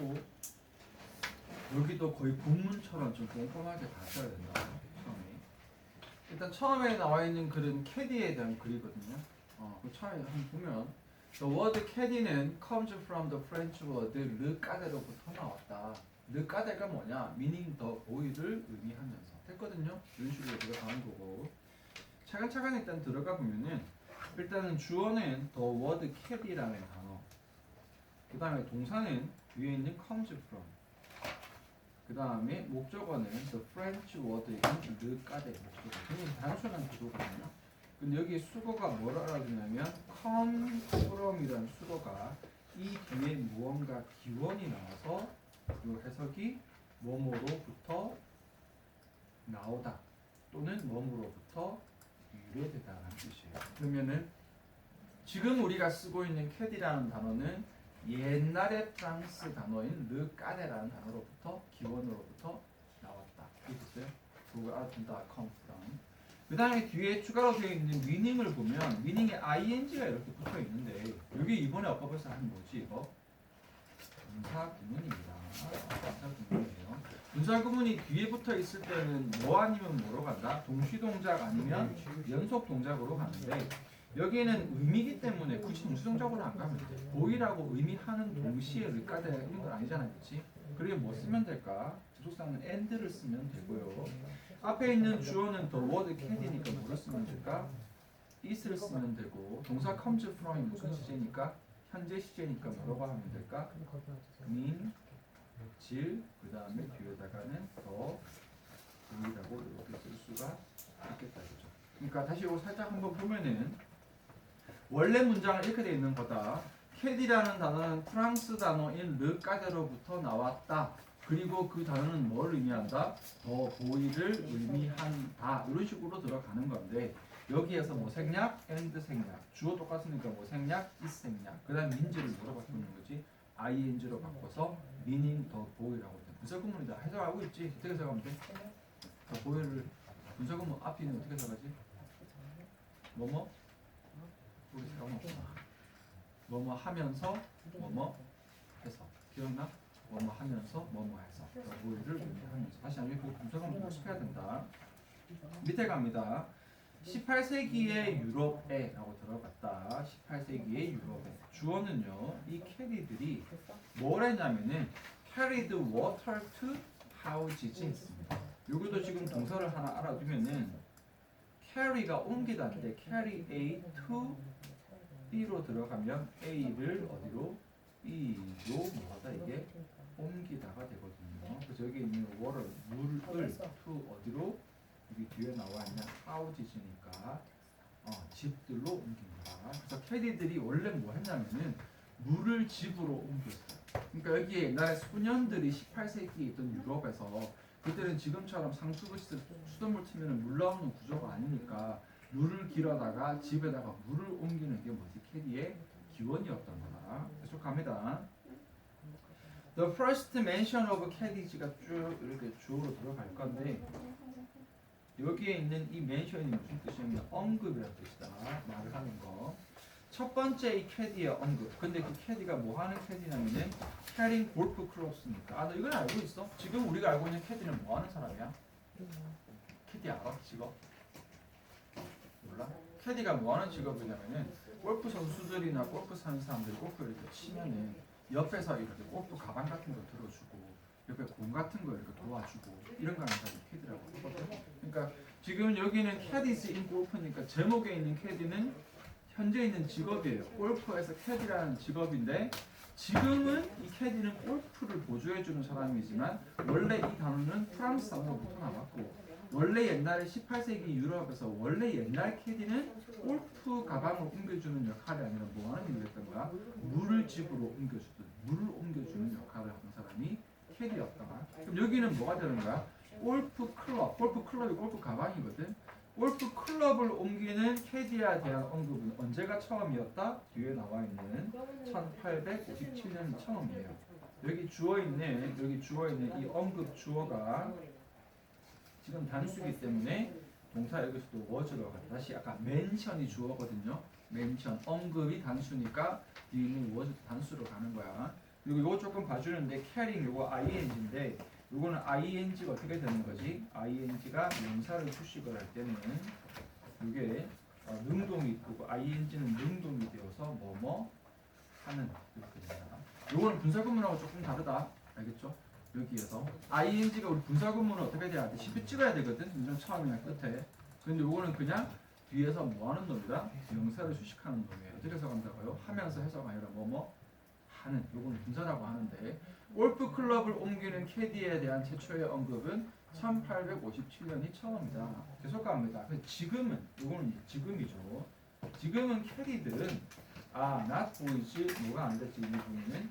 놓고 여기도 거의 본문처럼 좀 꼼꼼하게 다 써야 된다. 처음에. 일단 처음에 나와 있는 글은 캐디에 대한 글이거든요. 그 처음에 한번 보면 The word caddy는 comes from the French word le cade로부터 나왔다. le cade가 뭐냐? meaning the boy를 의미하면서 됐거든요. 이런 식으로 들어가는 거고 차근차근 일단 들어가 보면은 일단은 주어는 the word caddy라는 단어 그 다음에 동사는 뒤에 있는 comes from 그 다음에 목적어는 the French word인 le cade 목적어 굉장히 단순한 구조거든요. 근데 여기 수거가 뭘 알아주냐면 come from이라는 수거가 이 뒤에 무언가 기원이 나와서 그 해석이 뭐뭐로부터 나오다 또는 뭐뭐로부터 유래되다라는 뜻이에요. 그러면은 지금 우리가 쓰고 있는 캐디라는 단어는 옛날의 프랑스 단어인 르 까데라는 단어로부터 기원으로부터 나왔다. 이렇게 써요. 그거 알아둔다. come from. 그 다음에 뒤에 추가로 되어 있는 미닝을 보면 미닝에 ing가 이렇게 붙어 있는데 여기 이번에 아까 벌써 한 뭐지 이거? 분사 구문입니다. 분사 구문이에요. 분사 구문이 뒤에 붙어 있을 때는 뭐 아니면 뭐로 간다? 동시 동작 아니면 연속 동작으로 가는데 여기는 의미이기 때문에 굳이 동시 동작으로 안 가면 돼. 보이라고 의미하는 동시에 르까데 있는 건 아니잖아요, 그렇지? 그러게 뭐 쓰면 될까? 접속사는 and를 쓰면 되고요. 앞에 있는 주어는 the word caddy니까 뭐를 쓰면 될까? is를 쓰면 되고 동사 comes from이 무슨 시제니까? 현재 시제니까 뭐라고 하면 될까? mean, 질, 그 다음에 뒤에다가는 더 보이라고 이렇게 쓸 수가 있겠다, 그죠? 그러니까 다시 이거 살짝 한번 보면은 원래 문장은 이렇게 되어 있는 거다. 캐디라는 단어는 프랑스 단어인 르 까데로부터 나왔다. 그리고 그 단어는 뭘 의미한다? 더 보이를 의미한다. 이런 식으로 들어가는 건데 여기에서 뭐 생략, and 생략. 주어 똑같으니까 뭐 생략, is 생략. 그 다음 민지를 뭐로 바꾸는 거지? ing로 바꿔서 meaning 더 보이라고 돼. 분사구문이 다 해석하고 있지? 어떻게 해석하면 돼? 더 보이를 분사구문 앞에 있는 어떻게 해석하지? 뭐뭐? 우리 까먹었구나. 뭐뭐 하면서 뭐뭐 해서 기억나? 뭐뭐 하면서 뭐뭐 해서 뭐를 의미하면서 다시 한번 그 분석은 복습해야 된다. 밑에 갑니다. 18세기의 유럽에 라고 들어갔다. 18세기의 유럽에 주어는요 이 캐리들이 뭘 했냐면은 carried water to houses 했습니다. 여기도 지금 동사를 하나 알아두면은 carry가 옮기다인데 carry A to B로 들어가면 A를 어디로? B로 뭐하다 이게 옮기다가 되거든요. 그래서 여기 있는 water 물을 to 어디로? 여기 뒤에 나와 있는 house니까 집들로 옮깁니다. 그래서 캐리들이 원래 뭐 했냐면은 물을 집으로 옮겼어요. 그러니까 여기 옛날에 소년들이 18세기에 있던 유럽에서 그때는 지금처럼 상수도시 수돗물 튀면 물 나오는 구조가 아니니까 물을 길어다가 집에다가 물을 옮기는 게 뭐지? 캐리의 기원이었던 거다. 계속합니다. The first mention of caddy가 쭉 이렇게 주어로 들어갈 건데 여기에 있는 이 mention이 무슨 뜻이냐면 언급이라는 뜻이다. 말을 하는 거. 첫 번째 이 캐디의 언급. 근데 그 캐디가 뭐 하는 캐디냐면은 캐링 골프 클럽스니까. 너 이건 알고 있어? 지금 우리가 알고 있는 캐디는 뭐 하는 사람이야? 캐디 알아? 직업? 몰라? 캐디가 뭐 하는 직업이냐면은 골프 선수들이나 골프 사는 사람들이 골프를 이렇게 치면은 옆에서 이렇게 골프 가방 같은 거 들어주고 옆에 공 같은 거 이렇게 도와주고 이런 거 하는 사람이 캐디라고 하거든. 그러니까 지금 여기는 캐디스 인 골프니까 제목에 있는 캐디는 현재 있는 직업이에요. 골프에서 캐디라는 직업인데 지금은 이 캐디는 골프를 보조해주는 사람이지만 원래 이 단어는 프랑스 단어로부터 나왔고 원래 옛날에 18세기 유럽에서 원래 옛날 캐디는 골프 가방을 옮겨주는 역할이 아니라 뭐 하는 일을 했던 거야? 물을 집으로 옮겨주던 물을 옮겨주는 역할을 하는 사람이 캐디였다. 그럼 여기는 뭐가 되는 거야? 골프 클럽, 골프 클럽이 골프 가방이거든. 골프 클럽을 옮기는 캐디에 대한 언급은 언제가 처음이었다? 뒤에 나와 있는 1857년이 처음이에요. 여기 주어 있는 이 언급 주어가 지금 단수기 때문에 동사 여기서도 was로 간다. 다시 아까 mention이 주어거든요. mention 언급이 단수니까 뒤에 있는 was 단수로 가는 거야. 그리고 이거 조금 봐주는데 carrying 요거 ing인데 요거는 ing가 어떻게 되는 거지? ing가 명사를 수식을 할 때는 이게 능동이 있고 ing는 능동이 되어서 뭐뭐 하는 이렇게 됩니다. 요거는 분사구문하고 조금 다르다. 알겠죠? 여기에서 ing가 우리 분사구문은 어떻게 돼야 돼? 10이 찍어야 되거든. 문장 처음이나 끝에. 근데 요거는 그냥 뒤에서 뭐 하는 놈이다? 명사를 수식하는 놈이에요. 어떻게 해석한다고요? 하면서 해석 아니라 뭐뭐 하는. 요거는 분사라고 하는데 골프 클럽을 옮기는 캐디에 대한 최초의 언급은 1857년이 처음이다. 계속 갑니다. 지금은 요거는 지금이죠. 지금은 캐디들은 not boys 뭐가 아니다. 지금 보면은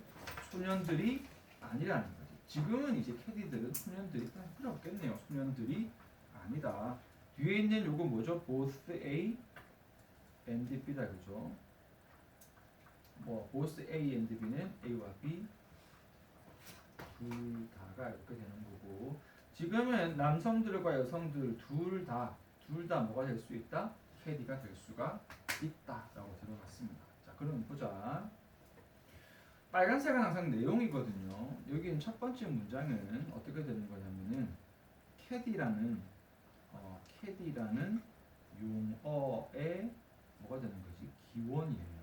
소년들이 아니라는 거지. 지금은 이제 캐디들은 소년들이 필요 없겠네요. 소년들이 아니다. 뒤에 있는 요거 뭐죠? both A and B다 그죠? 뭐 both A and B는 A와 B 둘 다가 이렇게 되는 거고 지금은 남성들과 여성들 둘 다 뭐가 될 수 있다? 캐디가 될 수가 있다라고 들어갔습니다. 자, 그럼 보자. 빨간색은 항상 내용이거든요. 여기는 첫 번째 문장은 어떻게 되는 거냐면은 캐디라는 용어의 뭐가 되는 거지? 기원이에요.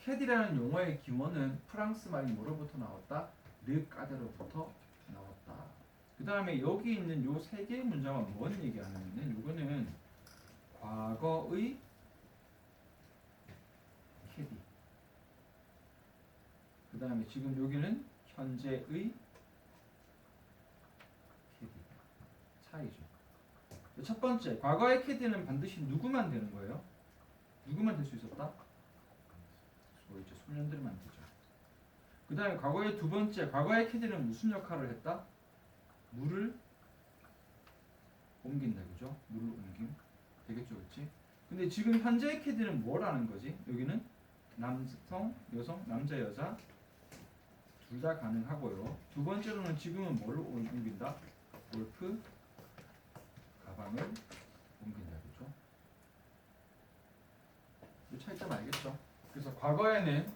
캐디라는 용어의 기원은 프랑스 말이 뭐로부터 나왔다? 르까데로부터 나왔다. 그 다음에 여기 있는 요 세 개의 문장은 뭔 얘기하냐면은 요거는 과거의 캐디. 그 다음에 지금 여기는 현재의 캐디. 차이죠. 첫 번째, 과거의 캐디는 반드시 누구만 되는 거예요? 누구만 될 수 있었다? 이제 소년들만 되죠. 그 다음에 과거의 두 번째, 과거의 캐디는 무슨 역할을 했다? 물을 옮긴다, 그죠? 물을 옮김. 되겠죠, 그렇지? 근데 지금 현재의 캐디는 뭘 하는 거지? 여기는 남성, 여성, 남자, 여자 둘 다 가능하고요. 두 번째로는 지금은 뭘 옮긴다? 골프 가방을 옮긴다, 그죠? 이 차이점 알겠죠? 그래서 과거에는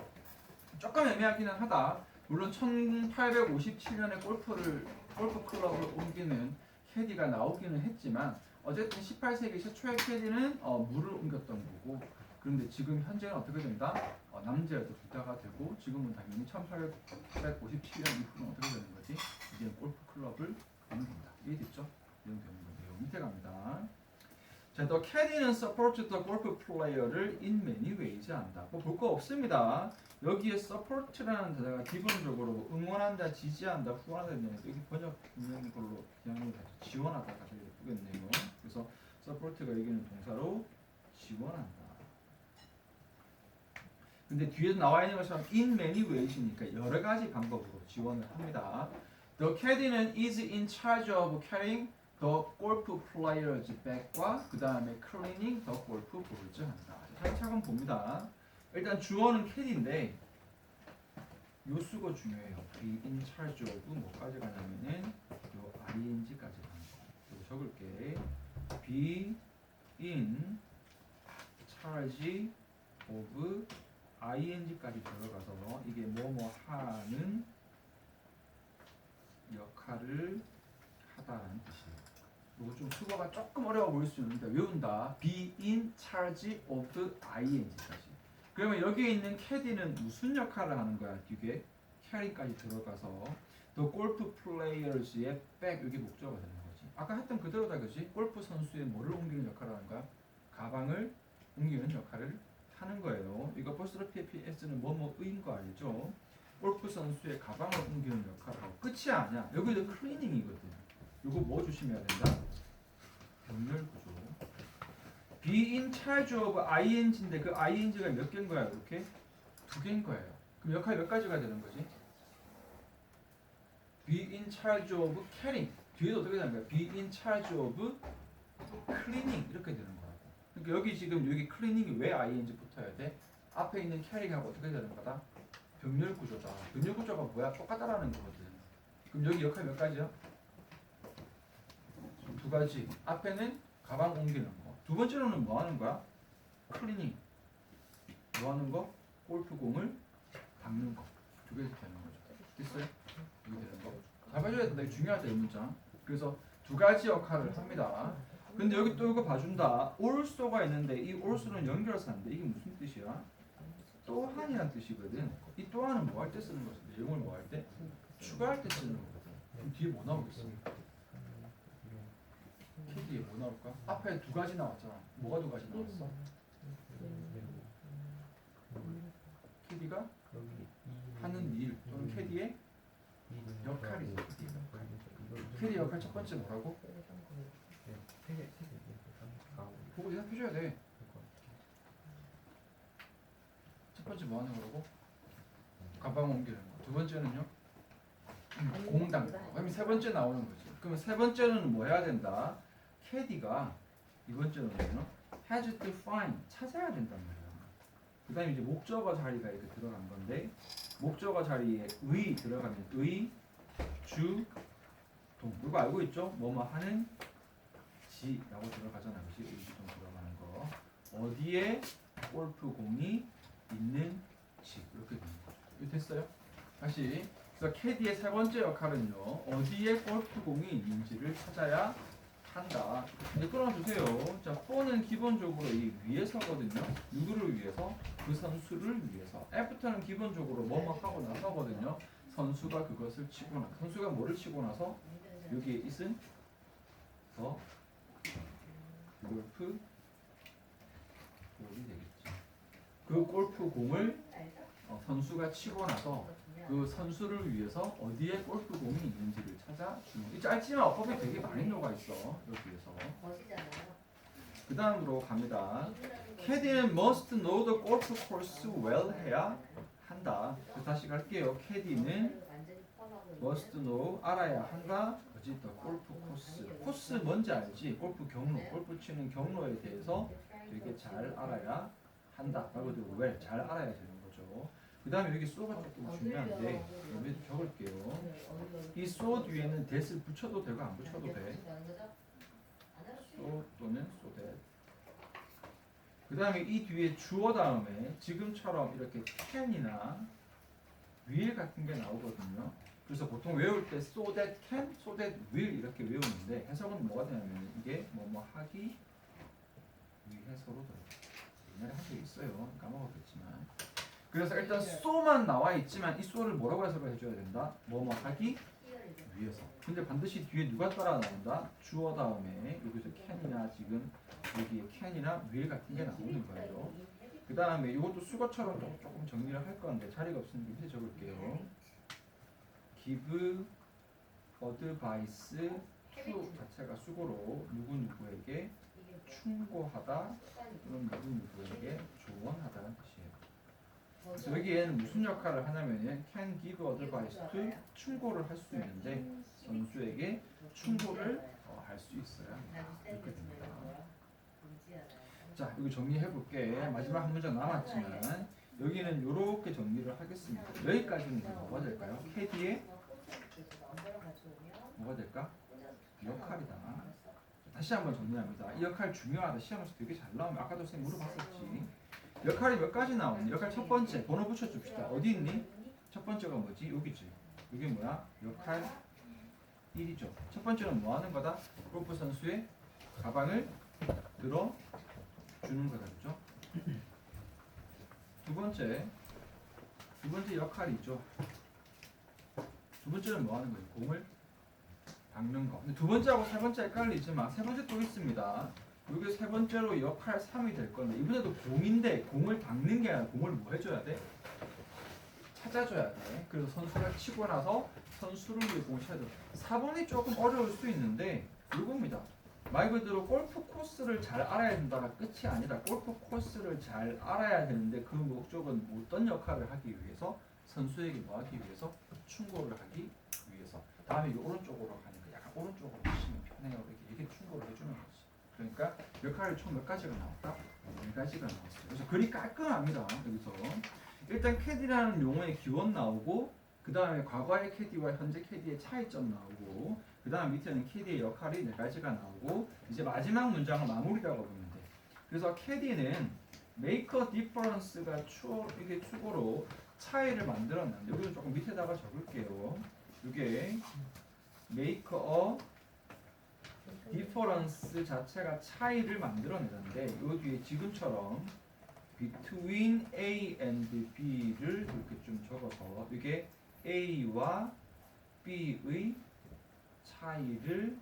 조금 애매하기는 하다. 물론 1857년에 골프 클럽을 옮기는 캐디가 나오기는 했지만 어쨌든 18세기 최초의 캐디는 물을 옮겼던 거고 그런데 지금 현재는 어떻게 된다? 남자 여자 둘 다가 되고 지금은 당연히 1857년 이후는 어떻게 되는 거지? 이제 골프 클럽을 옮긴다. 이해됐죠? 이런 되는 건데요. 밑에 갑니다. 자, the caddy는 support the golf player를 in many ways 한다. 뭐 볼 거 없습니다. 여기에 support라는 단어가 기본적으로 뭐 응원한다, 지지한다, 후원한다 여기 번역 있는 걸로 그냥 지원하다가 되게 예쁘겠네요. 그래서 support가 여기는 동사로 지원한다. 근데 뒤에 나와 있는 것처럼 in many ways니까 여러 가지 방법으로 지원을 합니다. The caddy는 is in charge of carrying the golf player's bag과 그 다음에 cleaning the golf balls 한다. 차근차근 봅니다. 일단 주어는 캐디인데 요 수거 중요해요. be in charge of 뭐까지 가냐면은 요 ing까지 가는 거. 이거 적을게. be in charge of ing까지 들어가서 이게 뭐뭐 하는 역할을 하다라는 뜻이에요. 이거 좀 수거가 조금 어려워 보일 수 있는데 외운다. be in charge of ing까지. 그러면 여기에 있는 캐디는 무슨 역할을 하는 거야? 뒤에 carry까지 들어가서 the golf players의 back 여기 목적어가 되는 거지. 아까 했던 그대로다, 그지? 골프 선수의 뭐를 옮기는 역할을 하는 거야? 가방을 옮기는 역할을 하는 거예요. 이거 apostrophe s는 뭐뭐인 거 알죠? 골프 선수의 가방을 옮기는 역할을 하고 끝이 아니야. 여기도 클리닝이거든. 이거 뭐 조심해야 된다? 병렬 구조. be in charge of ing인데 그 ing가 몇 개인 거야? 이렇게 두 개인 거예요. 그럼 역할이 몇 가지가 되는 거지? be in charge of carrying. 뒤에도 어떻게 되는 거야? be in charge of cleaning 이렇게 되는 거라고. 그러니까 여기 지금 여기 cleaning이 왜 ing 붙어야 돼? 앞에 있는 carrying하고 어떻게 되는 거다? 병렬 구조다. 병렬 구조가 뭐야? 똑같다라는 거거든. 그럼 여기 역할 몇 가지야? 두 가지. 앞에는 가방 옮기는 거. 두 번째로는 뭐 하는 거야? 클리닝. 뭐 하는 거? 골프공을 닦는 거. 두 개씩 되는 거죠. 됐어요? 여기 되는 거. 답해줘야 된다. 이게 중요하죠, 이 문장. 그래서 두 가지 역할을 합니다. 근데 여기 또 이거 봐준다. also가 있는데 이 also는 연결사인데 이게 무슨 뜻이야? 또한이란 뜻이거든. 이 또한은 뭐 할 때 쓰는 거지? 내용을 뭐 할 때? 추가할 때 쓰는 거거든. 그럼 뒤에 뭐 나오겠어? 캐디에 뭐 나올까? 앞에 두 가지 나왔잖아. 뭐가 두 가지 나왔어? 캐디가 하는 일 또는 캐디의 역할이지. 캐디 역할 첫 번째 뭐라고? 보고 대답해줘야 돼. 첫 번째 뭐 하는 거라고? 가방 옮기는 거. 두 번째는요? 공 닦는 거. 그럼 세 번째 나오는 거지. 그러면 세 번째는 뭐 해야 된다? 캐디가 이번 주는요, has to find 찾아야 된단 말이야. 그다음에 이제 목적어 자리가 이렇게 들어간 건데 목적어 자리에 의 들어가면 의, 주, 동. 이거 알고 있죠? 뭐뭐 하는 지라고 들어가잖아. 그렇지? 의, 주, 동 들어가는 거. 어디에 골프 공이 있는지 이렇게 되는 거죠. 이거 됐어요? 다시. 그래서 캐디의 세 번째 역할은요, 어디에 골프 공이 있는지를 찾아야 한다. 이제 끊어주세요. 자, for는 기본적으로 이 위해서거든요. 누구를 위해서? 그 선수를 위해서. after는 기본적으로 뭐뭐 하고 나서거든요. 선수가 그것을 치고 나서. 선수가 뭐를 치고 나서? 여기에 있은 더 골프 공이 되겠죠. 그 골프 공을 선수가 치고 나서 그 선수를 위해서 어디에 골프 공이 있는지를 찾아주는. 이 짧지만 어법이 되게 많이 녹아 있어 여기에서. 그 다음으로 갑니다. 캐디는 must know the golf course well 해야 한다. 다시 갈게요. 캐디는 must know 알아야 한다. 뭐지? the 골프 코스. 코스 뭔지 알지? 골프 경로, 골프 치는 경로에 대해서 되게 잘 알아야 한다. 라고 되고 well 잘 알아야 되는 거죠. 그 다음에 여기 so가 조금 중요한데 여기 적을게요. 이 so 뒤에는 that을 붙여도 되고 안 붙여도 돼. so 또는 so that. 그 다음에 이 뒤에 주어 다음에 지금처럼 이렇게 can이나 will 같은 게 나오거든요. 그래서 보통 외울 때 so that can, so that will 이렇게 외우는데 해석은 뭐가 되냐면 이게 뭐뭐 하기 위해서로 들어가요. 옛날에 한 적 있어요. 까먹었겠지만. 그래서 일단 so만 나와 있지만 이 so를 뭐라고 해석을 해줘야 된다? 뭐뭐 하기 위해서. 근데 반드시 뒤에 누가 따라 나온다? 주어 다음에 여기서 can이나 지금 여기에 can이나 will 같은 게 나오는 거예요. 그 다음에 이것도 수거처럼 조금 정리를 할 건데 자리가 없으니까 밑에 적을게요. give advice to 자체가 수고로 누구누구에게 충고하다 또는 누구누구에게 조언하다는 뜻이에요. 그래서 여기에는 무슨 역할을 하냐면 can give advice to 충고를 할 수 있는데 선수에게 충고를 할 수 있어야 이렇게 됩니다. 자, 이거 정리해 볼게. 마지막 한 문장 남았지만 여기는 이렇게 정리를 하겠습니다. 여기까지는 뭐가 될까요? 캐디의 뭐가 될까? 역할이다. 다시 한번 정리합니다. 이 역할 중요하다. 시험에서 되게 잘 나오면 아까도 선생님 물어봤었지. 역할이 몇 가지 나오니? 역할 첫 번째 번호 붙여줍시다. 어디 있니? 첫 번째가 뭐지? 여기지. 이게 뭐야? 역할 1이죠. 첫 번째는 뭐 하는 거다? 골프 선수의 가방을 들어 주는 거다. 그죠? 두 번째 역할이 있죠. 두 번째는 뭐 하는 거예요? 공을 닦는 거. 근데 두 번째하고 세 번째 헷갈리지만 세 번째 또 있습니다. 이게 세 번째로 역할 3이 될 건데 이번에도 공인데 공을 닦는 게 아니라 공을 뭐 해줘야 돼? 찾아줘야 돼. 그래서 선수가 치고 나서 선수를 위해 공을 찾아줘. 4번이 조금 어려울 수 있는데 이겁니다. 말 그대로 골프 코스를 잘 알아야 된다가 끝이 아니라 골프 코스를 잘 알아야 되는데 그 목적은 어떤 역할을 하기 위해서 선수에게 뭐 하기 위해서 충고를 하기 위해서. 다음에 이 오른쪽으로 가니까 약간 오른쪽으로 하시면 편해요. 이렇게 충고를 해주는 거지. 그러니까 역할이 총 몇 가지가 나왔다? 4가지가 나왔어요. 그래서 글이 깔끔합니다. 여기서 일단 캐디라는 용어의 기원 나오고 그 다음에 과거의 캐디와 현재 캐디의 차이점 나오고 그 다음 밑에는 캐디의 역할이 4가지가 나오고 이제 마지막 문장은 마무리라고 보면 돼. 그래서 캐디는 make a difference가 이게 추고로 차이를 만들어냈는데 여기도 조금 밑에다가 적을게요. 이게 make a difference 자체가 차이를 만들어내는데 이 뒤에 지금처럼 between A and B를 이렇게 좀 적어서 이게 A와 B의 차이를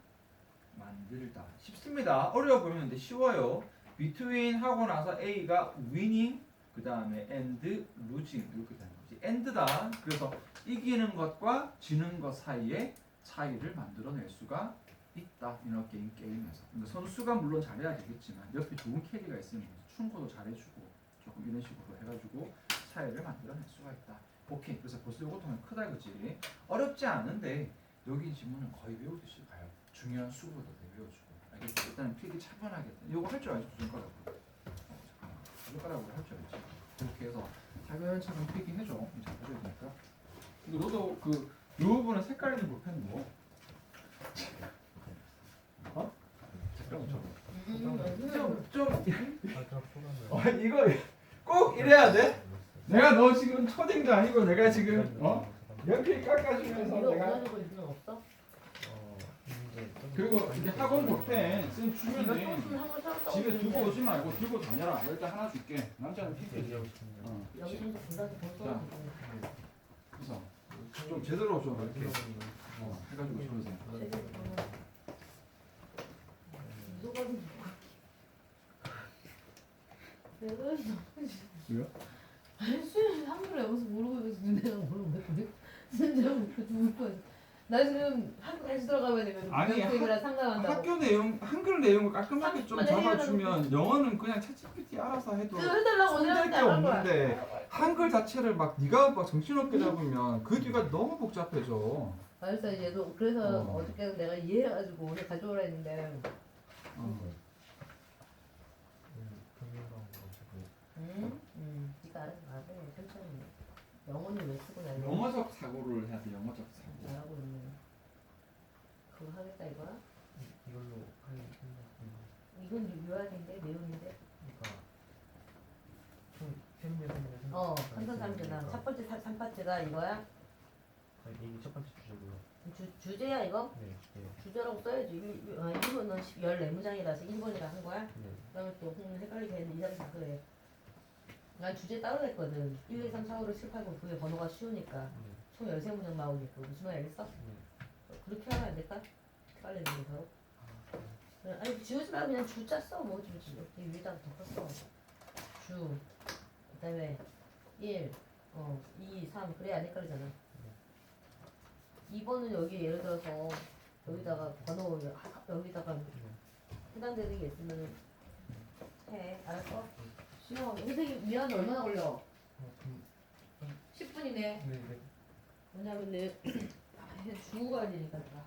만들다. 쉽습니다. 어려워 보이는데 쉬워요. between 하고 나서 A가 winning 그 다음에 and losing 이렇게 되는 거지. and다. 그래서 이기는 것과 지는 것 사이에 차이를 만들어낼 수가 있다. 이너게임 게임에서. 근데 선수가 물론 잘해야 되겠지만 옆에 좋은 캐리가 있으면 충고도 잘해주고 조금 이런 식으로 해가지고 차이를 만들어낼 수가 있다. 오케이. 그래서 벌써 이것도 크다 이거지. 어렵지 않은데 여기 지문은 거의 외우듯이 가요. 중요한 수부터 외워주고. 알겠지? 일단 필기 차분하게. 이거 할 줄 알지? 손가락으로. 잠깐만. 손가락으로 할 줄 알지? 이렇게 해서 차근차근 필기 해줘. 잘 해줘야 되니까. 근데 너도 이 부분은 색깔 있는 볼펜 뭐? 어? 잠깐만 좀 이거 꼭 이래야 돼? 내가 너 지금 초딩도 아니고 내가 지금 연필 깎아주면서 내가 그리고 이게 학원 볼펜 쌤 주면은 집에 두고 오지 말고 들고 다녀라. 일단 하나 줄게. 남자는 필기. 그래서 좀 제대로 좀 이렇게 해가지고 주면서. 왜요? 아니 수현 한글에 여기서 모르고 있어서 내가 모르고 있거든. 진짜 울 거야. 나 지금 한국 다시 들어가면 되거든. 아니, 교육이랑 상담한다고. 학교 내용 한글 내용을 깔끔하게 좀 30분에 잡아주면 영어는 그냥 챗GPT 알아서 해도 그거 해달라고 손댈 언니한테 게 안 할 거야. 없는데 한글 자체를 막 네가 막 정신없게 잡으면 그 뒤가 너무 복잡해져. 알았어 얘도 그래서 어. 어저께 내가 이해해가지고 오늘 가져오라 했는데. 네가 알아서 말해 천천히. 영어는 왜 쓰고 나니? 영어적 사고를 해야 돼. 영어적 사고. 잘하고 있네. 그거 하겠다 이거야? 이걸로 할 이건 요약인데 내용인데. 그러니까 총 세문제 한선 3주나 첫 번째 3파트가 이거야? 이게 첫 번째 주제고요. 주제야 이거? 네, 네, 주제라고 써야지. 1번은 14문장이라서 1번이라 한 거야? 네. 그다음에 또 헷갈리게 했는데 2, 3, 4 그래. 난 주제 따로 냈거든. 1, 2, 3, 4, 5, 6, 7, 8, 9, 9의 번호가 쉬우니까. 총 13문장 나오니까. 무슨 말 알겠어? 그렇게 하면 안 될까? 헷갈리는 게 서로. 아니 지우지 말고 그냥 주자 써. 뭐 주지. 여기 위에다가 덮었어. 주. 그다음에 1, 2, 3 그래 안 헷갈리잖아. 2번은 여기 예를 들어서 여기다가 번호 여기다가 해당되는 게 있으면 해. 알았어? 신호 선생님 미안한데 얼마나 걸려? 10분이네. 네, 네. 왜냐면 내 주고 가야 되니까 내가.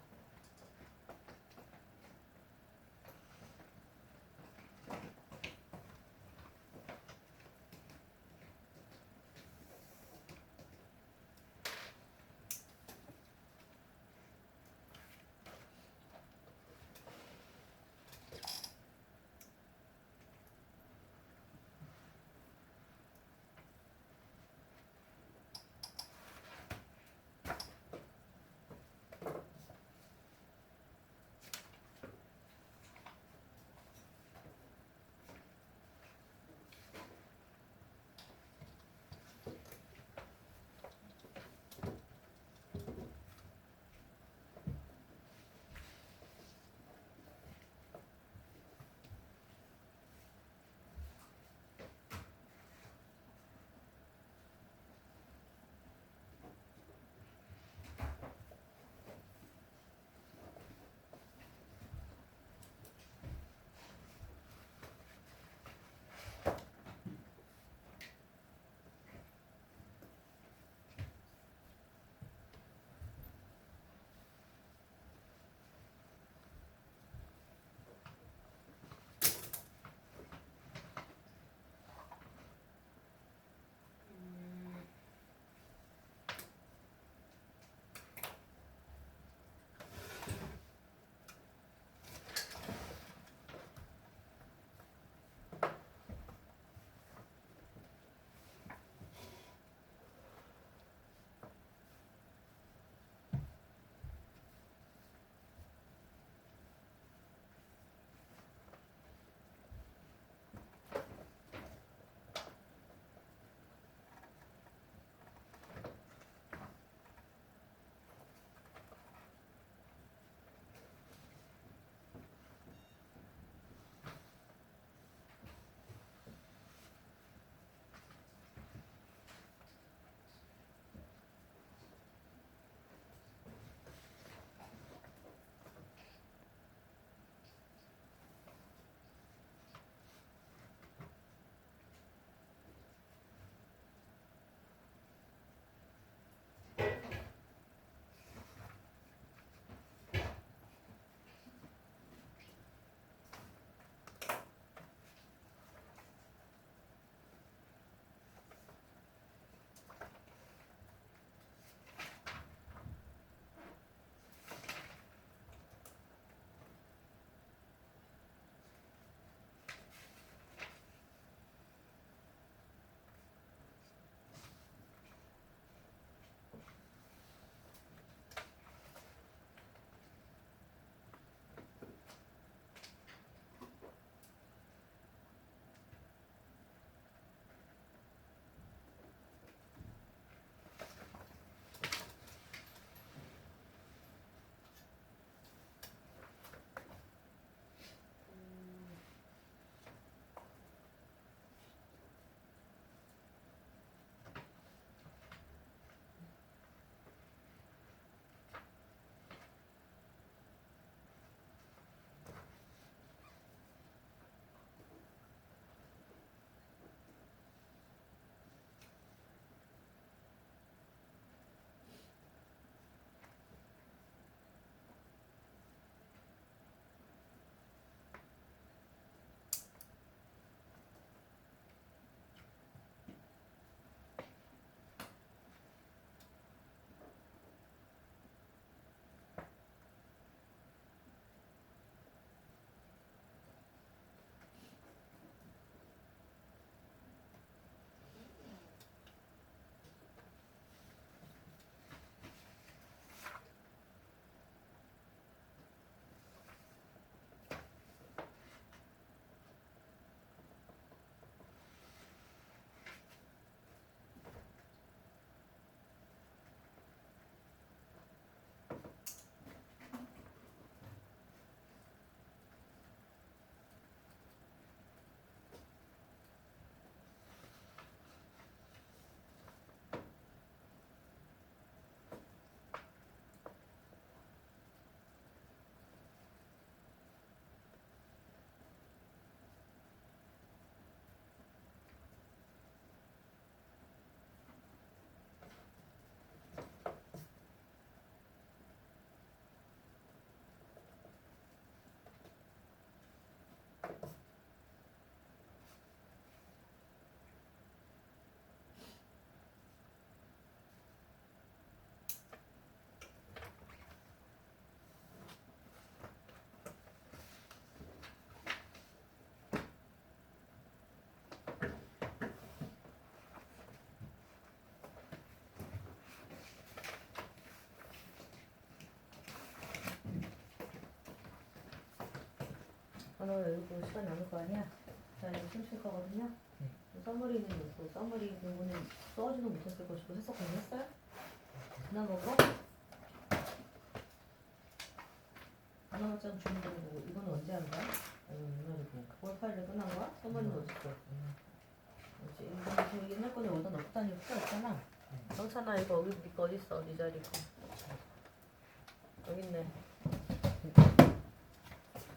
오늘 이거 시간 남을 거 아니야? 자 이제 춤출 거거든요. 네. 써머리는 놓고 써머리 부분은 써주는 못했을 것이고 해석 공부했어요? 지난 거? 하나장 주는 거고 이거는 언제 한 거야? 이거 월 파일을 끝난 거야? 써머리는 어딨어? 이거 옛날 거는 어디다 넣고 다니고 필요 없잖아. 정찬아 이거 여기 니거 어딨어? 네 자리 거. 여기 있네.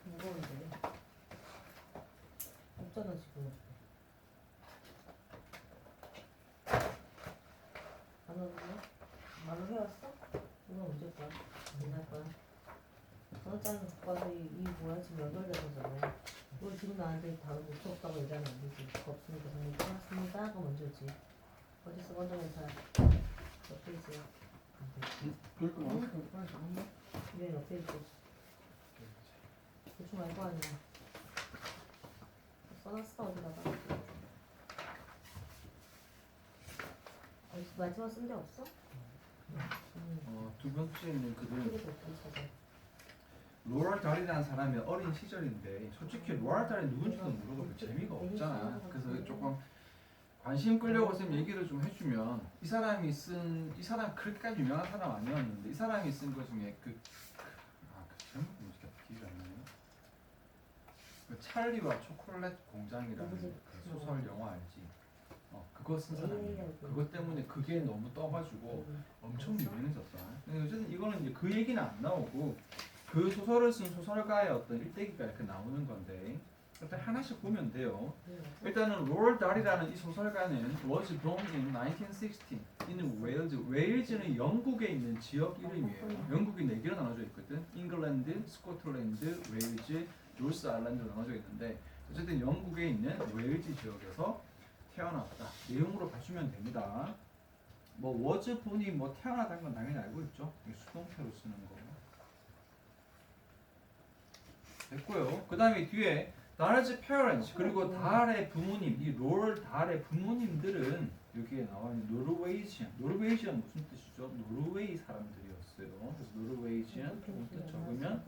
무거운데. 없잖아 지금. 안 오는데? 말로 해왔어? 이건 언제 거야? 옛날 거야. 전화장을 갖고 와서 이 뭐야 지금 연결돼서잖아. 이걸 지금 나한테 다음 목표 없다고 얘기하면 안 되지. 그거 없으니까 저는 끝났습니다. 그거 먼저지. 어딨어 먼저 멘탈. 몇 페이지야? 그럴 거 응? 빨리 잠깐만. 이게 몇 페이지? 대충 알 거 아니야. 써놨어 어디다가. 어디 마지막 쓴 데 없어? 두 번째는 그들 그래도 어떻게 찾아? 로얼 달이라는 사람이 어린 시절인데 솔직히 로얼 달이 누군지도 모르고 별 재미가 없잖아. 그래서 조금 관심 끌려고 쌤 얘기를 좀 해주면 이 사람 그렇게까지 유명한 사람 아니었는데 이 사람이 쓴 것 중에 그 제목이 뭐지? 기억이 안 나네요. 그 찰리와 초콜릿 공장이라는 그 소설 영화 알지? 그거 쓴 사람이에요. 그것 때문에 그게 너무 떠가지고 엄청 유명해졌다. 근데 어쨌든 이거는 이제 그 얘기는 안 나오고 그 소설을 쓴 소설가의 어떤 일대기가 이렇게 나오는 건데 일단 하나씩 보면 돼요. 일단은 로얼 달이라는 이 소설가는 was born in 1916 in Wales. 웨일즈는 영국에 있는 지역 이름이에요. 영국이 4개로 나눠져 있거든. 잉글랜드, 스코틀랜드, 웨일즈, 노스 아일랜드로 나눠져 있는데 어쨌든 영국에 있는 웨일즈 지역에서 태어났다. 내용으로 봐주면 됩니다. 뭐 was born이 뭐 태어나다는 건 당연히 알고 있죠. 수동태로 쓰는 거. 됐고요. 그 다음에 뒤에 달's parents 그리고 달의 부모님, 이 롤 달의 부모님들은 여기에 나와 있는 노르웨이지안 무슨 뜻이죠? 노르웨이 사람들이었어요. 그래서 노르웨이지안 조금 뜻 적으면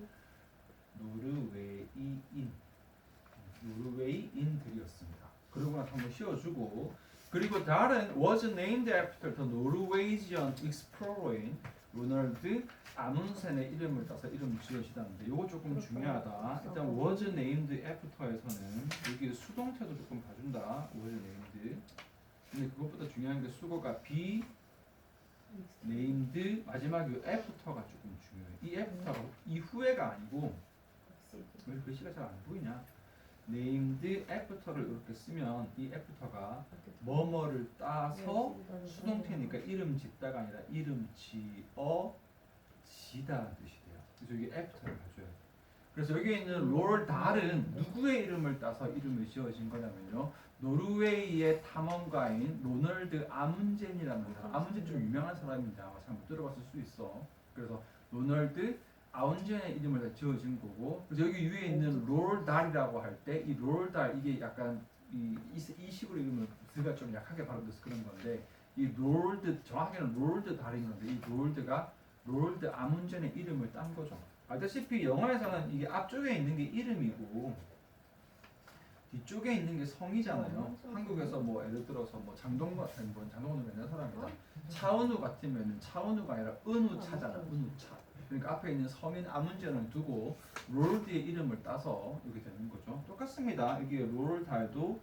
노르웨이인들이었습니다. 그러고 나서 한번 씌워주고 그리고 달은 was named after the Norwegian explorer 로널드 아문센의 이름을 따서 이름을 지어지다는데 이거 조금 중요하다. 일단 was named after에서는 여기 수동태도 조금 봐준다. was named. 근데 그것보다 중요한 게 수거가 be named 마지막에 after가 조금 중요해. 이 after가 이후에가 아니고 왜 글씨가 잘 안 보이냐? named after를 이렇게 쓰면 이 after가 뭐뭐를 따서 수동태니까 이름 짓다가 아니라 이름 지어 지다라는 뜻이 돼요. 그래서 여기 after를 가져야 돼. 그래서 여기 있는 롤 달은 누구의 이름을 따서 이름이 지어진 거냐면요. 노르웨이의 탐험가인 로널드 아문젠이라는 사람. 아문젠 좀 유명한 사람인데 아마 잘 못 들어봤을 수 있어. 그래서 로널드 아운젠의 이름을 다 지어진 거고. 그래서 여기 위에 있는 롤 달이라고 할 때 이 롤 달 이게 약간 이 식으로 읽으면 드가 좀 약하게 발음돼서 그런 건데 이 롤드 정확하게는 롤드 달인 건데 이 롤드가 롤드 아문젠의 이름을 딴 거죠. 알다시피 영화에서는 이게 앞쪽에 있는 게 이름이고 뒤쪽에 있는 게 성이잖아요. 한국에서 뭐 예를 들어서 뭐 장동건은 맨날 사람이다. 차은우 같으면은 차은우가 아니라 은우차잖아. 은우차. 그러니까 앞에 있는 성인 아문젠을 두고 롤드의 이름을 따서 이렇게 되는 거죠. 똑같습니다. 여기에 롤 달도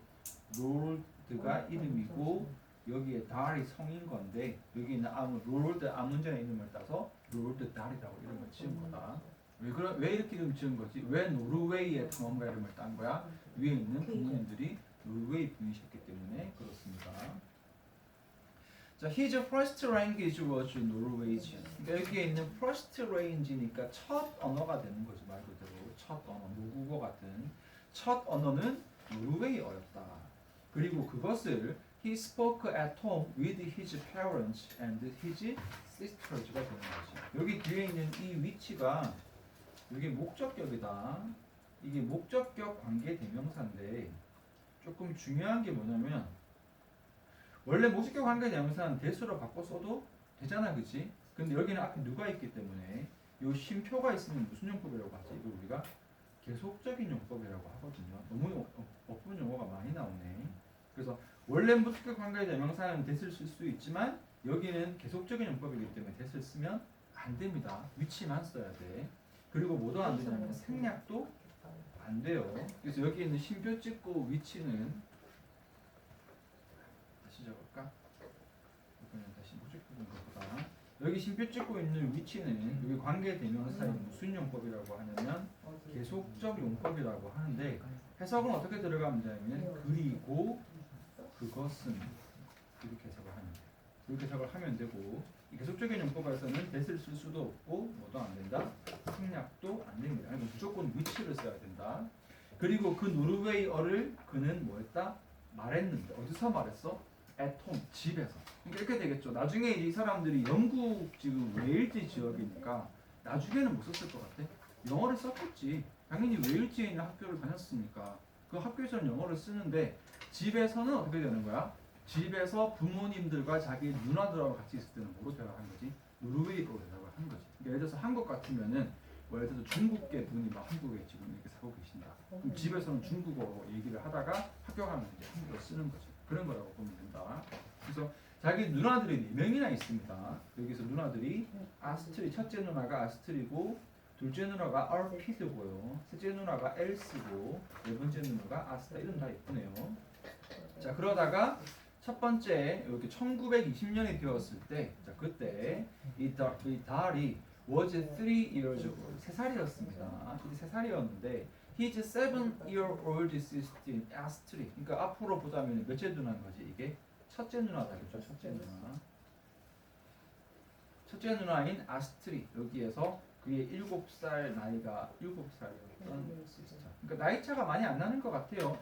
롤드가 이름이고 여기에 달이 성인 건데 여기 있는 롤드 아문젠의 이름을 따서 롤드 달이라고 이름을 지은 거다. 왜 이렇게 이름 지은 거지? 왜 노르웨이의 탐험가 이름을 딴 거야? 위에 있는 부모님들이 노르웨이 분이셨기 때문에 그렇습니다. 자, his first language was Norwegian. 그러니까 여기에 있는 first language니까 첫 언어가 되는 거죠. 말 그대로 첫 언어, 모국어 같은 첫 언어는 노르웨이어였다. 그리고 그것을 he spoke at home with his parents and his sisters가 되는 거지. 여기 뒤에 있는 이 위치가 이게 목적격이다. 이게 목적격 관계 대명사인데 조금 중요한 게 뭐냐면 원래 목적격 관계 대명사는 대수로 바꿔 써도 되잖아, 그치? 근데 여기는 앞에 누가 있기 때문에 요 쉼표가 있으면 무슨 용법이라고 하지? 이걸 우리가 계속적인 용법이라고 하거든요. 너무 어픈 용어가 많이 나오네. 그래서 원래 목적 관계 대명사는 that을 쓸 수 있지만 여기는 계속적인 용법이기 때문에 that을 쓰면 안 됩니다. 위치만 써야 돼. 그리고 뭐도 안 되냐면 생략도 안 돼요. 그래서 여기 있는 신표 찍고 위치는 다시 적을까? 이거는 다시 목적 부분 것보다 여기 신표 찍고 있는 위치는 여기 관계 대명사의 무슨 용법이라고 하냐면 계속적 용법이라고 하는데 해석은 어떻게 들어가면 되냐면 그리고 그것은 이렇게 해석을 하면 돼. 이렇게 해석을 하면 되고 이 계속적인 용법에서는 that을 쓸 수도 없고 뭐도 안 된다. 생략도 안 됩니다. 그러니까 무조건 위치를 써야 된다. 그리고 그 노르웨이어를 그는 뭐했다? 말했는데 어디서 말했어? at home 집에서. 그러니까 이렇게 되겠죠. 나중에 이 사람들이 영국 지금 웨일즈 지역이니까 나중에는 못 썼을 것 같아. 영어를 썼겠지. 당연히 웨일즈에 있는 학교를 다녔으니까 그 학교에서는 영어를 쓰는데 집에서는 어떻게 되는 거야? 집에서 부모님들과 자기 누나들하고 같이 있을 때는 뭐로 대화한 거지? 노르웨이어로 대화를 한 거지. 그러니까 예를 들어서 한국 같으면은 뭐 예를 들어서 중국계 분이 막 한국에 지금 이렇게 살고 계신다. 그럼 집에서는 중국어로 얘기를 하다가 학교 가면 이제 한국어 쓰는 거지. 그런 거라고 보면 된다. 그래서 자기 누나들이 4명이나 있습니다. 여기서 누나들이 아스트리, 첫째 누나가 아스트리고 둘째 누나가 알피드고요. 셋째 누나가 엘스고 네 번째 누나가 아스타. 이름 다 예쁘네요. 자 그러다가 첫 번째 이렇게 1920년이 되었을 때, 자 그때 이 달이 was 3 years old, 3살이었습니다. 이제 3살이었는데 his 7-year-old sister in Astrid. 그러니까 앞으로 보자면 몇째 누나인 거지 이게? 첫째 누나다 그죠? 첫째 누나. 첫째 누나인 아스트리 여기에서 그의 7살 나이가 7살이었던 시스터. 그러니까 나이 차가 많이 안 나는 것 같아요.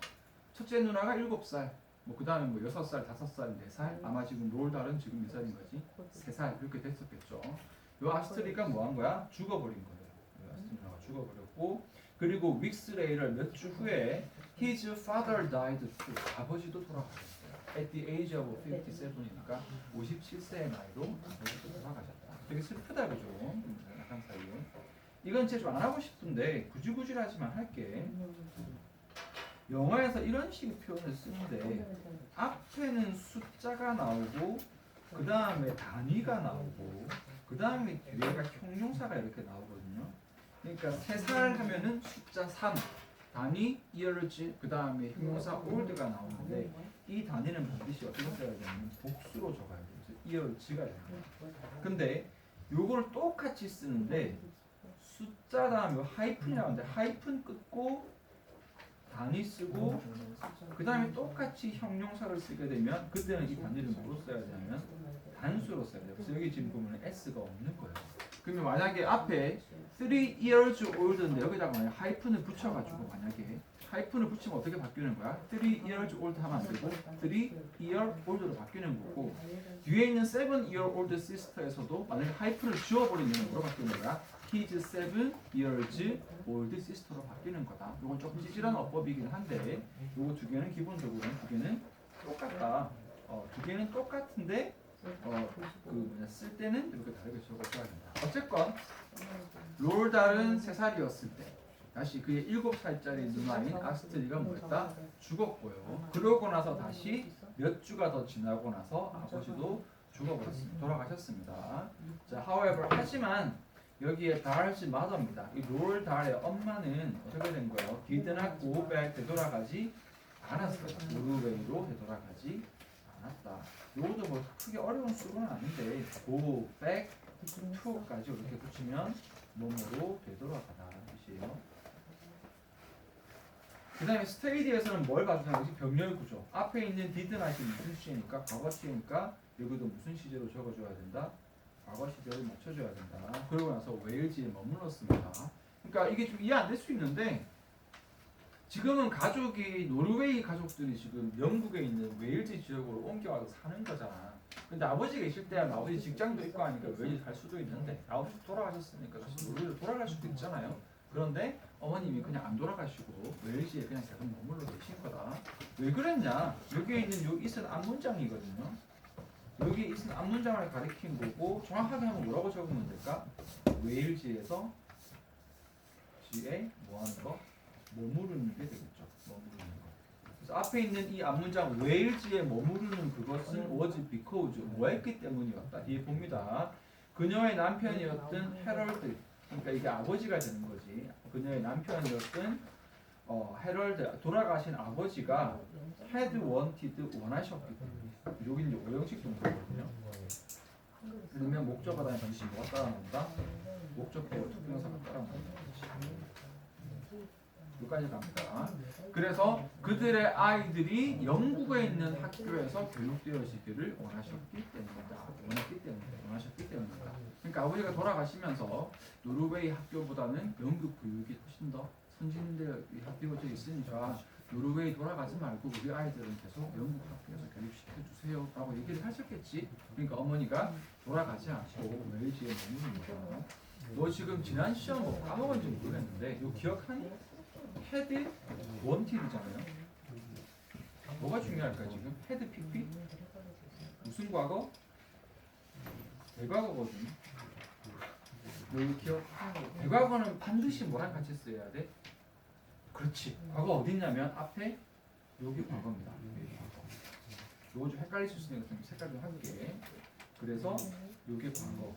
첫째 누나가 7살. 뭐 그 다음에 뭐 6살, 5살, 4살. 아마 지금 롤달은 지금 몇 살인 거지? 3살 이렇게 됐었겠죠. 요 아스트리가 뭐 한 거야? 죽어버린 거예요. 요 아스트리가 죽어버렸고 그리고 윅스 레이를 몇 주 후에 his father died too. 아버지도 돌아가셨어요. At the age of 57이니까 57세의 나이로 아버지도 돌아가셨다. 되게 슬프다 그죠? 약간 사이에. 이건 제가 좀 안 하고 싶은데 구질구질하지만 할게. 영어에서 이런 식의 표현을 쓰는데 앞에는 숫자가 나오고 그 다음에 단위가 나오고 그 다음에 뒤에가 형용사가 이렇게 나오거든요. 그러니까 3살 하면은 숫자 3 단위 years 그 다음에 형용사 old가 나오는데 이 단위는 반드시 어떻게 써야 되냐면 복수로 적어야 돼요. 그래서 years가 됩니다. 근데 요거를 똑같이 쓰는데 숫자 다음에 하이픈이 나오는데 하이픈 끊고 단위 쓰고 그 다음에 똑같이 형용사를 쓰게 되면 그때는 이 단위를 뭐로 써야 되냐면 단수로 써야 돼요. 그래서 여기 지금 보면 S가 없는 거예요. 그러면 만약에 앞에 3 years old인데 여기다가 만약 하이픈을 붙여가지고 만약에 하이픈을 붙이면 어떻게 바뀌는 거야? 3 years old 하면 안 되고 3 year old로 바뀌는 거고 뒤에 있는 7 year old sister에서도 만약에 하이픈을 지워버리면 뭐로 바뀌는 거야? His 7 years old sister로 바뀌는 거다. 이건 조금 찌질한 어법이긴 한데 요거 두 개는 기본적으로 두 개는 똑같다. 두 개는 똑같은데 쓸 때는 이렇게 다르게 적어줘야 된다. 어쨌건 롤달은 3살이었을 때 다시 그의 7살짜리 누나인 아스트리가 뭐였다? 죽었고요. 그러고 나서 다시 몇 주가 더 지나고 나서 아버지도 죽어버렸습니다. 돌아가셨습니다. 자, however 하지만 여기에 달's mother입니다. 이 롤달의 엄마는 어떻게 된 거예요? Did not go back 되돌아가지 않았어요. 노르웨이로 되돌아가지 않았다. 요것도 뭐 크게 어려운 수는 아닌데 go back to까지 이렇게 붙이면 뭐뭐로 되돌아가다라는 뜻이에요. 그 다음에 스테이디에서는 뭘 가져가는지 병렬 구조. 앞에 있는 did not이 무슨 시제니까 과거 시제니까 여기도 무슨 시제로 적어줘야 된다? 과거 시제를 맞춰줘야 된다. 그러고 나서 웨일즈에 머물렀습니다. 그러니까 이게 좀 이해 안 될 수 있는데 지금은 가족이 노르웨이 가족들이 지금 영국에 있는 웨일즈 지역으로 옮겨와서 사는 거잖아. 근데 아버지 계실 때야 아버지 직장도 있고 하니까 웨일즈 갈 수도 있는데 아버지 돌아가셨으니까 다시 노르웨이로 돌아갈 수도 있잖아요. 그런데 어머님이 그냥 안 돌아가시고 웨일즈에 그냥 계속 머물러 계신 거다. 왜 그랬냐? 여기에 있는 요 있은 앞문장이거든요. 여기 있는 앞문장을 가리킨 거고 정확하게 하면 뭐라고 적으면 될까? 웨일즈에서 G에 뭐 하는 거? 머무르는 게 되겠죠. 머무르는 거. 그래서 앞에 있는 이 앞문장 웨일즈에 머무르는 그것은 was because 뭐했기 때문이었다. 뒤에 봅니다. 그녀의 남편이었던 헤럴드, 그러니까 이게 아버지가 되는 거지. 그녀의 남편이었던 헤럴드, 돌아가신 아버지가 had wanted, 원하셨기 때문에. 여기 이제 오형식 동사거든요. 그러면 목적어 다음에 반드시 뭐가 따라나온다? 목적어와 투부정사가 따라나온다. 여기까지 갑니다. 그래서 그들의 아이들이 영국에 있는 학교에서 교육되어지기를 원하셨기 때문이다. 원하셨기 때문이다. 그러니까 아버지가 돌아가시면서 노르웨이 학교보다는 영국 교육이 훨씬 더 선진대 학교가 있으니까 노르웨이 돌아가지 말고 우리 아이들은 계속 영국 학교에서 교육시켜 주세요 라고 얘기를 하셨겠지. 그러니까 어머니가 돌아가지 않고 웨일즈에 머무는 거야. 너 지금 지난 시험 뭐 까먹은지 모르겠는데 이거 기억하니? 헤드 원티드잖아요. 뭐가 중요할까 지금? 헤드 PP? 무슨 과거? 대과거거든. 여기 기억하는 거. 대과거는 반드시 뭐랑 같이 써야 돼? 그렇지. 과거 어딨냐면 앞에 여기 과거입니다. 여기 과거. 요거 좀 헷갈릴 수 있으니까 좀 색깔 좀 할게. 그래서 여기 과거,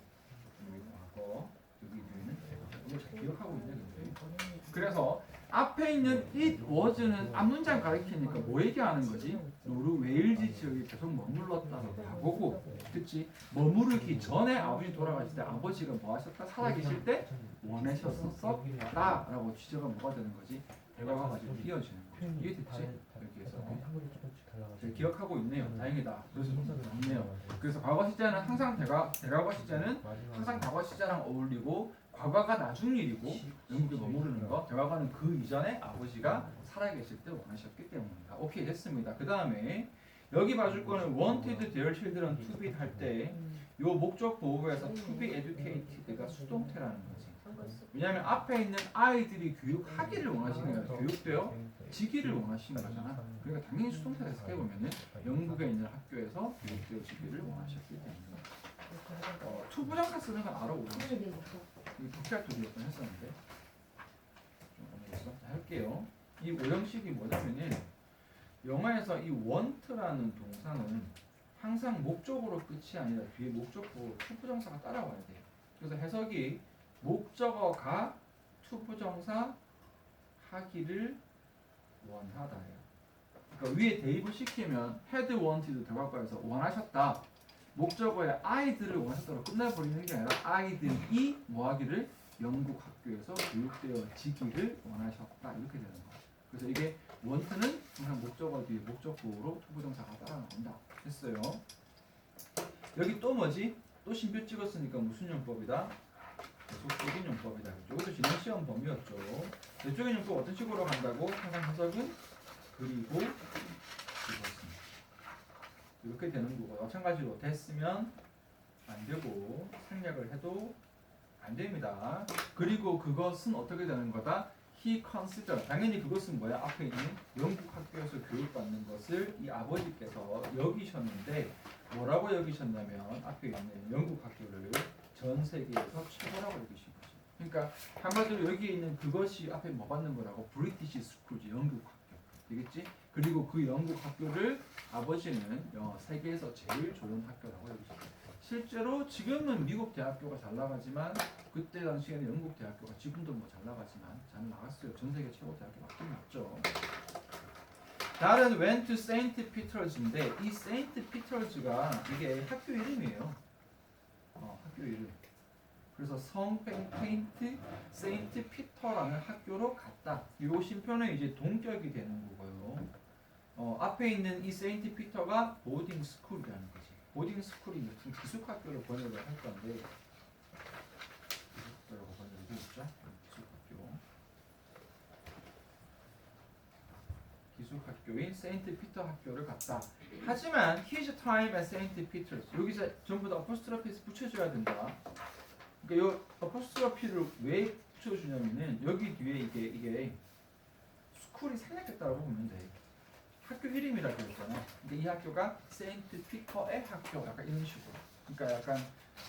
여기 과거, 여기 뒤에는 대과거. 이거 잘 기억하고 있네 근데. 그래서 앞에 있는 it was는 앞문장 가리키니까 뭐 얘기하는 거지? 노르웨일즈 지역에 계속 머물렀다는 과거고, 그치? 머무르기 전에 아버지 돌아가실 때 아버지가 뭐 하셨다? 살아계실 때 원하셨었다 라고 취재가 뭐가 되는 거지? 대화가 가지고 이어지는 거죠. 이해됐지? 여기에서 한글이 조금씩 달라가지고 기억하고 있네요. 다행이다. 그래서 좋네요. 그래서 과거 시제는 항상 대과거 시제는 항상 과거 시제랑 어울리고, 과거가 나중 일이고 영국에 머무르는 거, 대과거는 그 이전에 아버지가 살아계실 때 원하셨기 때문입니다. 오케이, 됐습니다. 그 다음에 여기 봐줄 거는 wanted their children to be 할 때 요 목적 보호에서 to be educated가 수동태라는 거지. 왜냐하면 앞에 있는 아이들이 교육하기를 원하시는 거예요. 교육되어 지기를 원하시는 거잖아. 그러니까 당연히 수동태를 해석해보면은 영국에 있는 학교에서 교육되어지기를 원하셨기 때문에. 투부정사 쓰는 건 알아오죠. 이 독자투리였던 했었는데 좀 오늘서 할게요. 이 오형식이 뭐냐면은 영어에서 이 want라는 동사는 항상 목적으로 끝이 아니라 뒤에 목적으로 투부정사가 따라와야 돼요. 그래서 해석이 목적어가 투부정사 하기를 원하다예요. 그러니까 위에 대입을 시키면 had wanted 대과거에서 원하셨다. 목적어에 아이들을 원하셨다로 끝내버리는 게 아니라 아이들이 뭐하기를 영국 학교에서 교육되어지기를 원하셨다 이렇게 되는 거예요. 그래서 이게 want는 항상 목적어 뒤에 목적구로 투부정사가 따라 나온다 했어요. 여기 또 뭐지? 또 신표 찍었으니까 무슨 용법이다? 계속적인 용법이다. 이것도 지난 시험 범위였죠. 내적인 용법 어떤 식으로 간다고? 항상 해석은 그리고 이것은 이렇게 되는 거고, 마찬가지로 됐으면 안 되고 생략을 해도 안 됩니다. 그리고 그것은 어떻게 되는 거다? He considered. 당연히 그것은 뭐야? 앞에 있는 영국 학교에서 교육받는 것을 이 아버지께서 여기셨는데 뭐라고 여기셨냐면 앞에 있는 영국 학교를 전 세계에서 최고라고 여기신 거죠. 그러니까 한마디로 여기 있는 그것이 앞에 뭐 받는 거라고? 브리티시 스쿨지, 영국 학교 되겠지? 그리고 그 영국 학교를 아버지는 세계에서 제일 좋은 학교라고 여기셨어요. 실제로 지금은 미국 대학교가 잘 나가지만 그때 당시에는 영국 대학교가 지금도 뭐 잘 나가지만 잘 나갔어요. 전 세계 최고 대학교 맞긴 맞죠. 다른 went to Saint Peters인데 이 Saint Peters가 이게 학교 이름이에요. 학교 이름. 그래서 성 페인트 세인트 피터라는 학교로 갔다. 이 심표는 이제 동격이 되는 거고요. 앞에 있는 이 세인트 피터가 보딩 스쿨이라는 거지. 보딩 스쿨이 무슨 기숙학교로 번역을 할 건데, 기숙학교라고 번역을 해주죠. 기숙학교인 세인트 피터 학교를 갔다. 하지만 his time at Saint Peter's, 여기서 전부 다 어포스트로피스 붙여줘야 된다. 그러니까 이 어포스트로피를 왜 붙여주냐면은 여기 뒤에 이게 스쿨이 생략했다고 보면 돼. 학교 이름이라고 했잖아. 근데 이 학교가 세인트 피터의 학교, 약간 이런 식으로. 그러니까 약간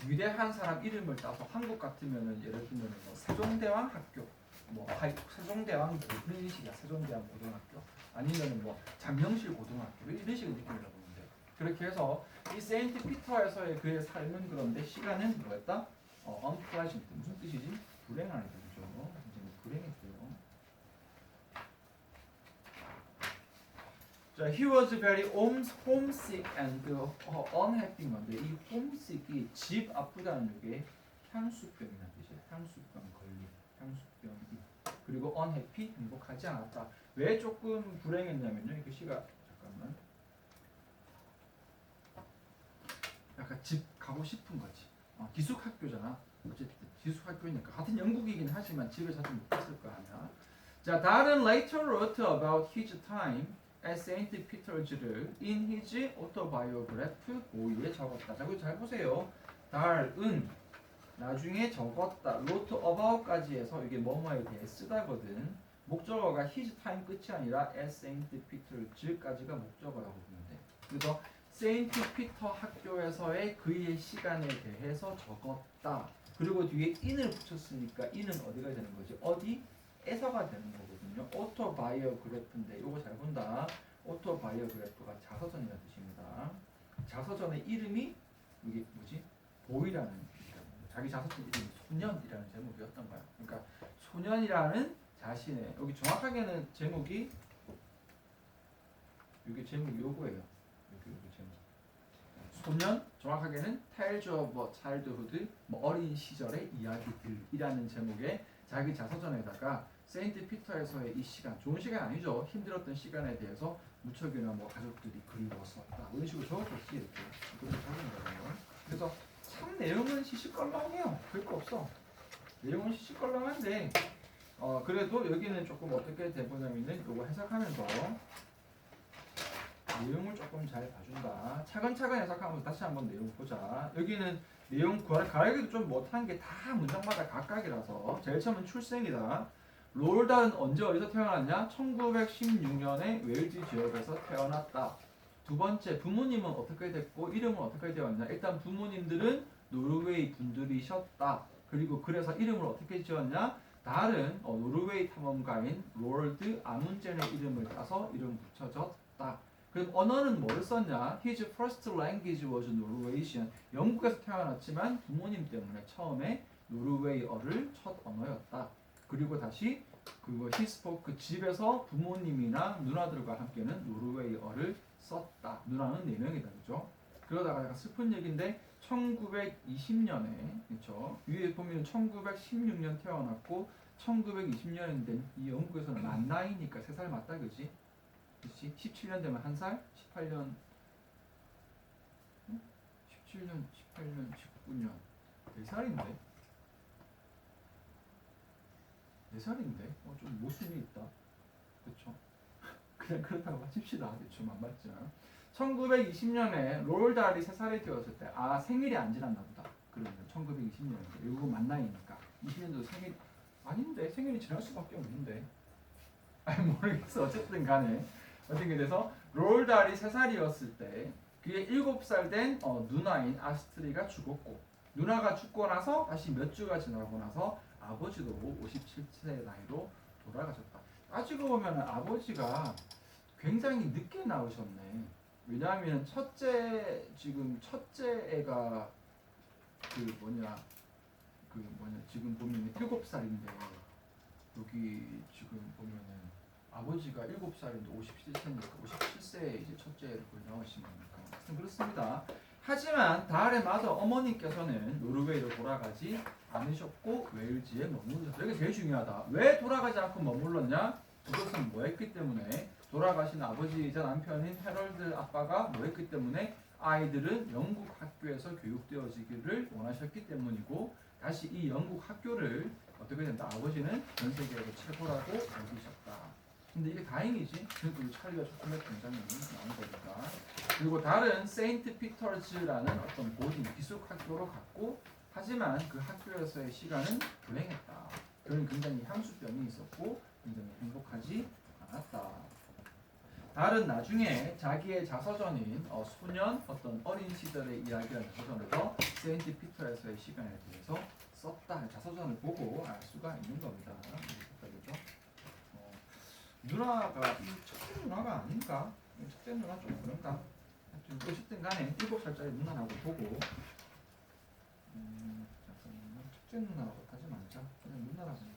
위대한 사람 이름을 따서 한국 같으면은 예를 들면 뭐 세종대왕 학교 뭐 세종대왕 이런 식이야. 세종대왕 고등학교 아니면 뭐 장명실 고등학교 이런 식의 느낌이라고 보면 돼. 그렇게 해서 이 세인트 피터에서의 그의 삶은 그런데 시간은 뭐였다? unpleasant 무슨 뜻이지? 불행한 뜻이죠. 이제 불행했고요. 자, he was very homesick and unhappy 건데 이 homesick이 집 아프다는 게 향수병이라는 뜻이에요. 향수병 걸림, 향수병이. 그리고 unhappy 행복하지 않았다. 왜 조금 불행했냐면요. 그 시가 잠깐만. 약간 집 가고 싶은 거지. 기숙학교잖아. 어쨌든 기숙학교니까 같은 영국이긴 하지만 집을 자주 못 갔을 거 아니야. 자, 다른 later wrote about his time at Saint Peters를 in his autobiography 5위에 적었다. 자, 그거 잘 보세요. 달은 나중에 적었다. wrote about까지 해서 이게 뭐뭐에 대해 쓰다거든. 목적어가 his time 끝이 아니라 at Saint Peters까지가 목적어라고 보면 돼. 그래서 세인트 피터 학교에서의 그의 시간에 대해서 적었다. 그리고 뒤에 in을 붙였으니까 in은 어디가 되는 거지? 어디에서가 되는 거거든요. 오토바이오그래프인데 이거 잘 본다. 오토바이오그래프가 자서전이라는 뜻입니다. 자서전의 이름이 이게 뭐지? 보이라는 뜻이거든요. 자기 자서전 이름이 소년이라는 제목이었던 거야. 그러니까 소년이라는 자신의 여기 정확하게는 제목이 이게 제목이 요거예요. 소년 정확하게는 Tales of Childhood 어린 시절의 이야기들이라는 제목의 자기 자서전에다가 세인트 피터에서의 이 시간 좋은 시간 아니죠. 힘들었던 시간에 대해서 무척이나 뭐 가족들이 그리웠었다 이런 식으로 적었겠지 이렇게 그렇게 적은 거거든요. 그래서 참 내용은 시시껄렁해요. 별거 없어. 내용은 시시껄렁한데 그래도 여기는 조금 어떻게 되보냐면은 요거 해석하면서 내용을 조금 잘 봐준다. 차근차근 해석하면서 다시 한번 내용 보자. 여기는 내용 가르기도 좀 못한 게 다 문장마다 각각이라서 제일 처음은 출생이다. 롤달은 언제 어디서 태어났냐? 1916년에 웨일즈 지역에서 태어났다. 두 번째 부모님은 어떻게 됐고 이름은 어떻게 되었냐? 일단 부모님들은 노르웨이 분들이셨다. 그리고 그래서 이름을 어떻게 지었냐? 다른 노르웨이 탐험가인 로럴드 아문젠의 이름을 따서 이름 붙여졌다. 그럼 언어는 뭐를 썼냐? His first language was Norwegian. 영국에서 태어났지만 부모님 때문에 처음에 노르웨이어를 첫 언어였다. 그리고 다시 그리고 he spoke 집에서 부모님이나 누나들과 함께는 노르웨이어를 썼다. 누나는 4명이다. 그죠? 그러다가 약간 슬픈 얘기인데 1920년에 그렇죠? 위에 보면 1916년 태어났고 1920년인데 이 영국에서는 만 나이니까 3살 맞다. 그지? 그치? 17년 되면 1살? 18년 17년, 18년, 19년 4살인데? 4살인데? 좀 모순이 있다. 그쵸? 그냥 그렇다고 칩시다. 그쵸? 안 맞지? 1920년에 롤달이 3살이 되었을 때 생일이 안 지났나 보다. 그러면 1920년인데 이거 만나이니까 20년도 생일 아닌데 생일이 지날 수밖에 없는데 모르겠어. 어쨌든 간에 어떻게 돼서 롤달이 3살이었을 때 그의 7살 된 누나인 아스트리가 죽었고 누나가 죽고 나서 다시 몇 주가 지나고 나서 아버지도 57세 나이로 돌아가셨다. 따지고 보면 아버지가 굉장히 늦게 나오셨네. 왜냐하면 첫째 애가 지금 보면 7살인데 여기 지금 보면은 아버지가 7살인데 57세니까 57세에 이제 첫째를 낳으신 거니까 하여튼 그렇습니다. 하지만 달의 마더 어머니께서는 노르웨이로 돌아가지 않으셨고 웨일즈에 머무르셨어요. 이게 제일 중요하다. 왜 돌아가지 않고 머물렀냐? 그것은 뭐했기 때문에 돌아가신 아버지이자 남편인 헤럴드 아빠가 뭐했기 때문에 아이들은 영국 학교에서 교육되어지기를 원하셨기 때문이고 다시 이 영국 학교를 어떻게 된다? 아버지는 전 세계에서 최고라고 여기셨다. 근데 이게 다행이지. 그래도 찰리가 조금의 굉장히 나온 거니까. 그리고 다른 세인트 피터즈라는 어떤 보딩 기숙 학교로 갔고 하지만 그 학교에서의 시간은 불행했다. 그는 굉장히 향수병이 있었고 굉장히 행복하지 않았다. 달은 나중에 자기의 자서전인 소년 어떤 어린 시절의 이야기라는 자서전에서 세인트 피터에서의 시간에 대해서 썼다. 자서전을 보고 알 수가 있는 겁니다. 누나가 이 첫째 누나가 아닌가? 이 첫째 누나 좀 그런가? 하여튼 어쨌든 간에 7살짜리 누나라고 보고 잠깐만, 첫째 누나라고 하지 말자. 그냥 누나라고